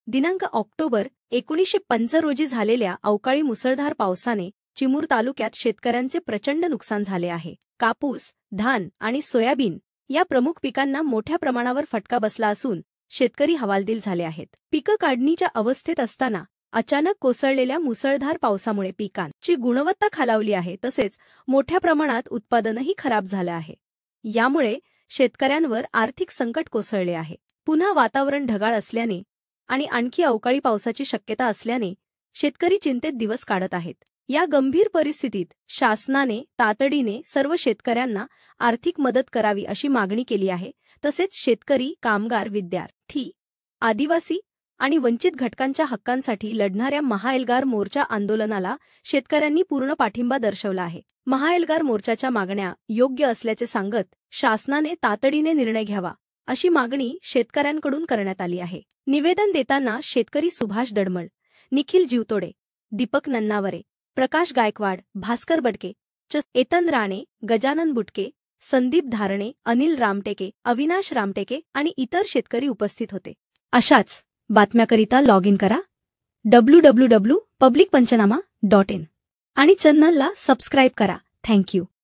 दिनांक ऑक्टोबर 1905 रोजी झालेल्या अवकाळी मुसळधार पावसाने चिमूर तालुक्यात शेतकऱ्यांचे प्रचंड नुकसान झाले आहे. कापूस, धान आणि सोयाबीन या प्रमुख पिकांना मोठ्या प्रमाणावर फटका बसला असून शेतकरी हवालदिल झाले आहेत. पिकं काढणीच्या अवस्थेत असताना अचानक कोसळलेल्या मुसळधार पावसामुळे पिकांची गुणवत्ता खालावली आहे, तसेच मोठ्या प्रमाणात उत्पादनही खराब झालं आहे. यामुळे शेतकऱ्यांवर आर्थिक संकट कोसळले आहे. पुन्हा वातावरण ढगाळ असल्याने आणि आणखी अवकाळी पावसाची शक्यता असल्याने शेतकरी चिंतेत दिवस काढत आहेत. या गंभीर परिस्थितीत शासनाने तातडीने सर्व शेतकऱ्यांना आर्थिक मदत करावी अशी मागणी केली आहे. तसेच शेतकरी, कामगार, विद्यार्थी, आदिवासी आणि वंचित घटकांच्या हक्कांसाठी लढणाऱ्या महाएल्गार मोर्चा आंदोलनाला शेतकऱ्यांनी पूर्ण पाठिंबा दर्शवला आहे. महाएल्गार मोर्चाच्या मागण्या योग्य असल्याचे सांगत शासनाने तातडीने निर्णय घ्यावा अशी मागणी शेतकऱ्यांकडून करण्यात आली आहे. निवेदन देताना शेतकरी सुभाष दडमळ, निखिल जीवतोडे, दीपक नन्नावरे, प्रकाश गायकवाड, भास्कर बडके, एतन राणे, गजानन बुटके, संदीप धारणे, अनिल रामटेके, अविनाश रामटेके आणि इतर शेतकरी उपस्थित होते. अशाच बातम्याकरिता लॉग इन करा www.publicpanchanama.in आणि चॅनलला सबस्क्राईब करा. थँक्यू.